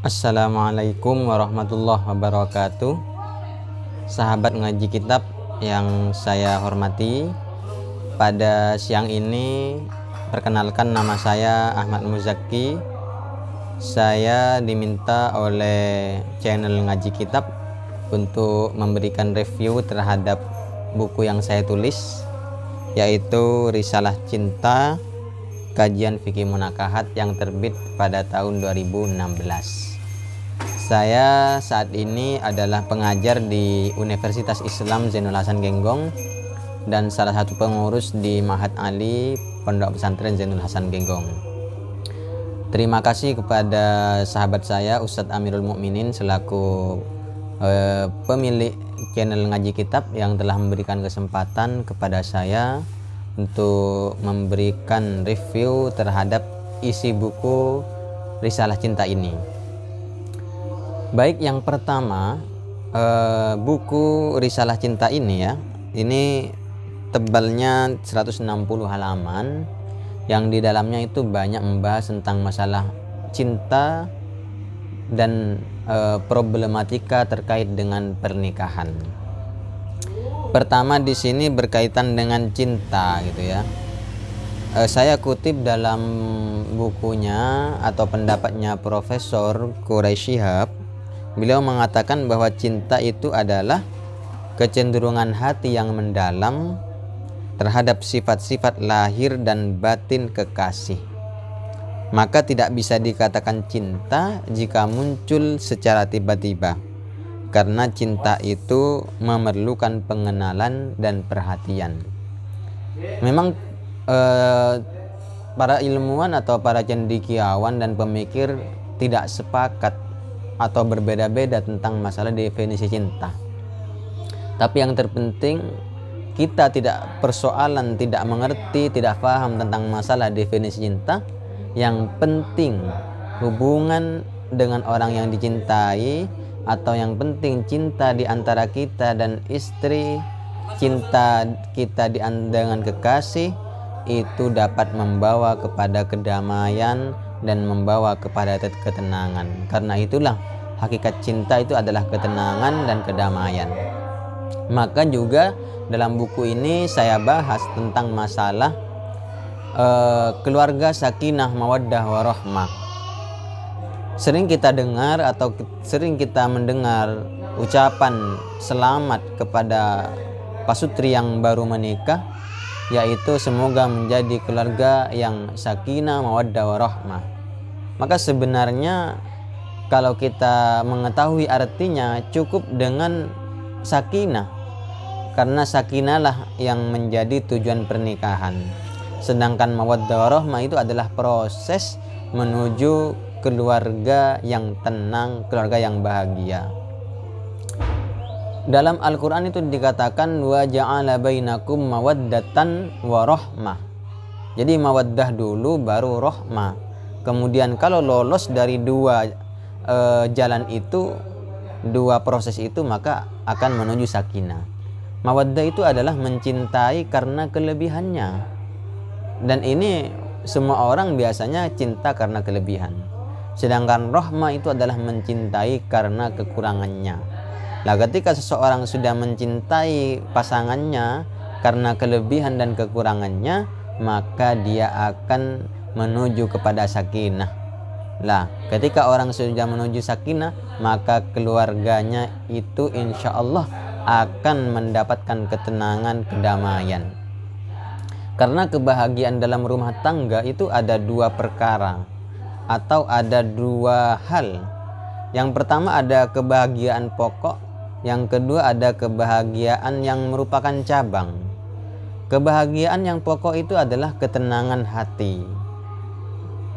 Assalamualaikum warahmatullahi wabarakatuh. Sahabat ngaji kitab yang saya hormati, pada siang ini perkenalkan, nama saya Ahmad Muzaki. Saya diminta oleh channel ngaji kitab untuk memberikan review terhadap buku yang saya tulis, yaitu Risalah Cinta Kajian Fikih Munakahat yang terbit pada tahun 2016. Saya saat ini adalah pengajar di Universitas Islam Zainul Hasan Genggong dan salah satu pengurus di Ma'had Ali Pondok Pesantren Zainul Hasan Genggong. Terima kasih kepada sahabat saya Ustadz Amirul Mukminin selaku pemilik channel ngaji kitab yang telah memberikan kesempatan kepada saya untuk memberikan review terhadap isi buku Risalah Cinta ini. Baik, yang pertama, buku Risalah Cinta ini ini tebalnya 160 halaman, yang di dalamnya itu banyak membahas tentang masalah cinta dan problematika terkait dengan pernikahan. Pertama di sini berkaitan dengan cinta gitu ya. Saya kutip dalam bukunya atau pendapatnya Profesor Quraish Shihab. Beliau mengatakan bahwa cinta itu adalah kecenderungan hati yang mendalam terhadap sifat-sifat lahir dan batin kekasih. Maka tidak bisa dikatakan cinta jika muncul secara tiba-tiba, karena cinta itu memerlukan pengenalan dan perhatian. Memang para ilmuwan atau para cendekiawan dan pemikir tidak sepakat atau berbeda-beda tentang masalah definisi cinta. Tapi yang terpenting, kita tidak persoalan, tidak mengerti, tidak paham tentang masalah definisi cinta. Yang penting hubungan dengan orang yang dicintai, atau yang penting cinta di antara kita dan istri, cinta kita dengan kekasih itu dapat membawa kepada kedamaian dan membawa kepada ketenangan. Karena itulah hakikat cinta itu adalah ketenangan dan kedamaian. Maka juga dalam buku ini saya bahas tentang masalah keluarga sakinah mawaddah warahmah. Sering kita dengar atau sering kita mendengar ucapan selamat kepada pasutri yang baru menikah, yaitu semoga menjadi keluarga yang sakinah mawaddah warahmah. Maka sebenarnya kalau kita mengetahui artinya cukup dengan sakinah, karena sakinahlah yang menjadi tujuan pernikahan. Sedangkan mawaddah warahmah itu adalah proses menuju keluarga yang tenang, keluarga yang bahagia. Dalam Al-Quran itu dikatakan wa ja'ala bainakum mawaddatan wa rahmah. Jadi mawaddah dulu baru rahmah. Kemudian kalau lolos dari dua jalan itu, dua proses itu, maka akan menuju sakinah. Mawaddah itu adalah mencintai karena kelebihannya. Dan ini semua orang biasanya cinta karena kelebihan. Sedangkan rahmah itu adalah mencintai karena kekurangannya. Nah, ketika seseorang sudah mencintai pasangannya karena kelebihan dan kekurangannya, maka dia akan menuju kepada sakinah. Lah, ketika orang sudah menuju sakinah, maka keluarganya itu insya Allah akan mendapatkan ketenangan, kedamaian. Karena kebahagiaan dalam rumah tangga itu ada dua perkara atau ada dua hal. Yang pertama ada kebahagiaan pokok, yang kedua ada kebahagiaan yang merupakan cabang. Kebahagiaan yang pokok itu adalah ketenangan hati.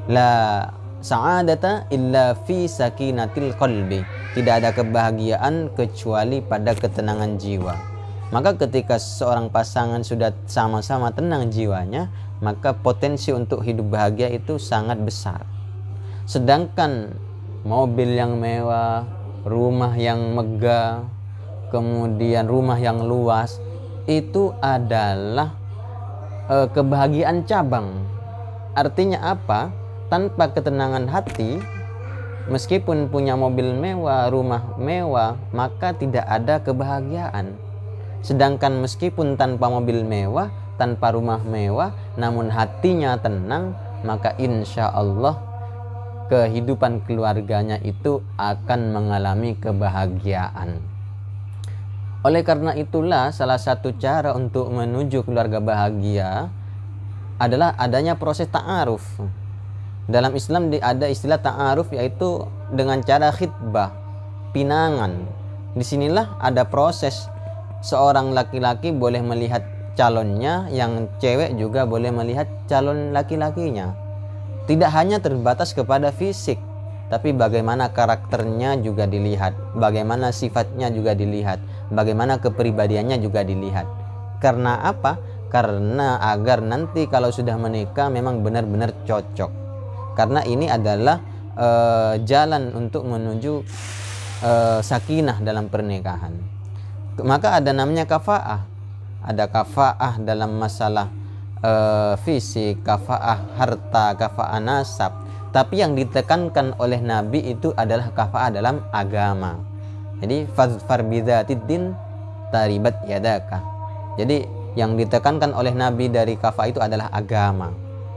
La sa'adata illa fi sakinatil qalbi. Tidak ada kebahagiaan kecuali pada ketenangan jiwa. Maka ketika seorang pasangan sudah sama-sama tenang jiwanya, maka potensi untuk hidup bahagia itu sangat besar. Sedangkan mobil yang mewah, rumah yang megah, kemudian rumah yang luas, itu adalah kebahagiaan cabang. Artinya apa? Tanpa ketenangan hati, meskipun punya mobil mewah, rumah mewah, maka tidak ada kebahagiaan. Sedangkan meskipun tanpa mobil mewah, tanpa rumah mewah, namun hatinya tenang, maka insya Allah kehidupan keluarganya itu akan mengalami kebahagiaan. Oleh karena itulah salah satu cara untuk menuju keluarga bahagia adalah adanya proses ta'aruf. Dalam Islam ada istilah ta'aruf, yaitu dengan cara khitbah, pinangan. Disinilah ada proses seorang laki-laki boleh melihat calonnya, yang cewek juga boleh melihat calon laki-lakinya. Tidak hanya terbatas kepada fisik, tapi bagaimana karakternya juga dilihat, bagaimana sifatnya juga dilihat, bagaimana kepribadiannya juga dilihat. Karena apa? Karena agar nanti kalau sudah menikah memang benar-benar cocok. Karena ini adalah jalan untuk menuju sakinah dalam pernikahan. Maka ada namanya kafaah. Ada kafaah dalam masalah fisik, kafaah harta, kafaah nasab. Tapi yang ditekankan oleh Nabi itu adalah kafaah dalam agama. Jadi fazfar bidzatiddin taribat yadaka. Jadi yang ditekankan oleh Nabi dari kafaah itu adalah agama.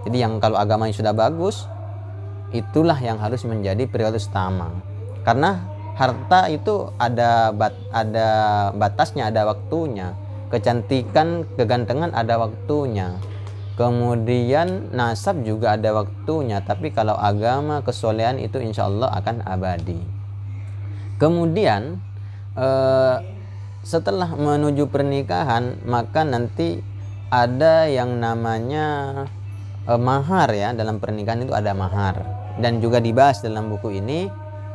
Jadi yang kalau agamanya sudah bagus, itulah yang harus menjadi prioritas utama. Karena harta itu ada batasnya, ada waktunya. Kecantikan, kegantengan ada waktunya. Kemudian nasab juga ada waktunya. Tapi kalau agama, kesolehan itu insya Allah akan abadi. Kemudian setelah menuju pernikahan, maka nanti ada yang namanya mahar ya. Dalam pernikahan itu ada mahar. Dan juga dibahas dalam buku ini,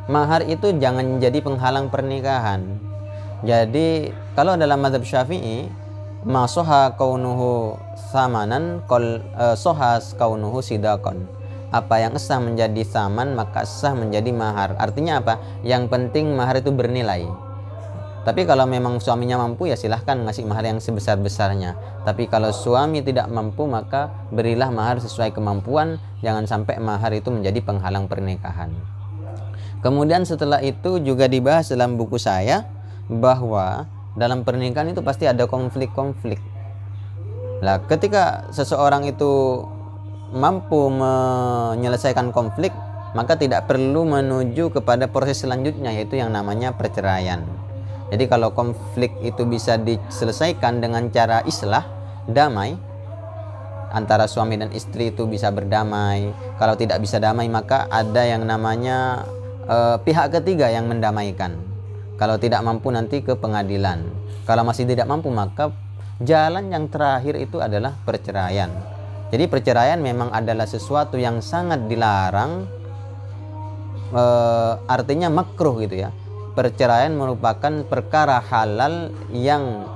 mahar itu jangan jadi penghalang pernikahan. Jadi kalau dalam mazhab Syafi'i, ma soha kaunuhu samanan kol sohas kaunuhu sidakon. Apa yang sah menjadi saman maka sah menjadi mahar. Artinya apa? Yang penting mahar itu bernilai. Tapi kalau memang suaminya mampu, ya silahkan ngasih mahar yang sebesar-besarnya. Tapi kalau suami tidak mampu, maka berilah mahar sesuai kemampuan. Jangan sampai mahar itu menjadi penghalang pernikahan. Kemudian setelah itu juga dibahas dalam buku saya bahwa dalam pernikahan itu pasti ada konflik-konflik. Nah, ketika seseorang itu mampu menyelesaikan konflik, maka tidak perlu menuju kepada proses selanjutnya, yaitu yang namanya perceraian. Jadi kalau konflik itu bisa diselesaikan dengan cara islah, damai, antara suami dan istri itu bisa berdamai. Kalau tidak bisa damai, maka ada yang namanya pihak ketiga yang mendamaikan. Kalau tidak mampu nanti ke pengadilan. Kalau masih tidak mampu, maka jalan yang terakhir itu adalah perceraian. Jadi perceraian memang adalah sesuatu yang sangat dilarang, artinya makruh gitu ya. Perceraian merupakan perkara halal yang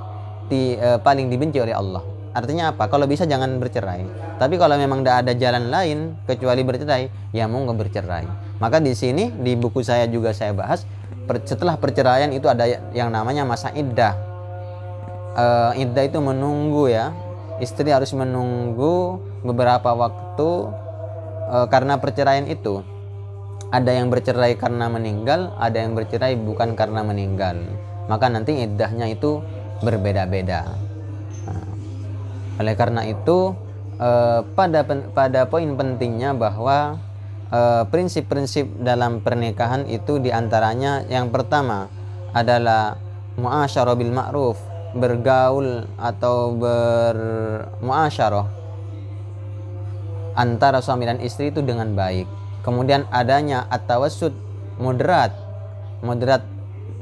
paling dibenci oleh Allah. Artinya apa? Kalau bisa jangan bercerai. Tapi kalau memang tidak ada jalan lain kecuali bercerai, ya mau nggak bercerai. Maka di sini di buku saya juga saya bahas, setelah perceraian itu ada yang namanya masa iddah. Iddah itu menunggu ya. Istri harus menunggu beberapa waktu karena perceraian itu. Ada yang bercerai karena meninggal, ada yang bercerai bukan karena meninggal. Maka nanti iddahnya itu berbeda-beda. Oleh karena itu pada poin pentingnya bahwa prinsip-prinsip dalam pernikahan itu diantaranya yang pertama adalah muasyarah bil ma'ruf, bergaul atau bermuasyarah antara suami dan istri itu dengan baik. Kemudian adanya at-tawassut, moderat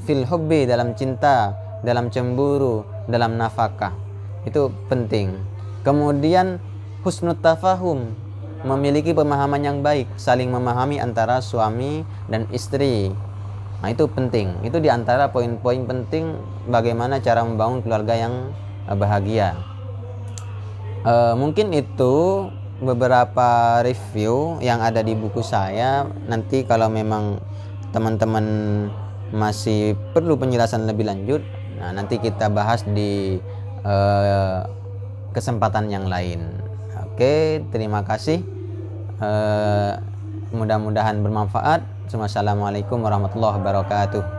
fil hubbi, dalam cinta, dalam cemburu, dalam nafkah. Itu penting. Kemudian husnut tafahum, memiliki pemahaman yang baik, saling memahami antara suami dan istri. Nah, itu penting. Itu diantara poin-poin penting bagaimana cara membangun keluarga yang bahagia. Mungkin itu beberapa review yang ada di buku saya. Nanti kalau memang teman-teman masih perlu penjelasan lebih lanjut, nah nanti kita bahas di kesempatan yang lain. Oke, terima kasih. Mudah-mudahan bermanfaat. Wassalamualaikum warahmatullahi wabarakatuh.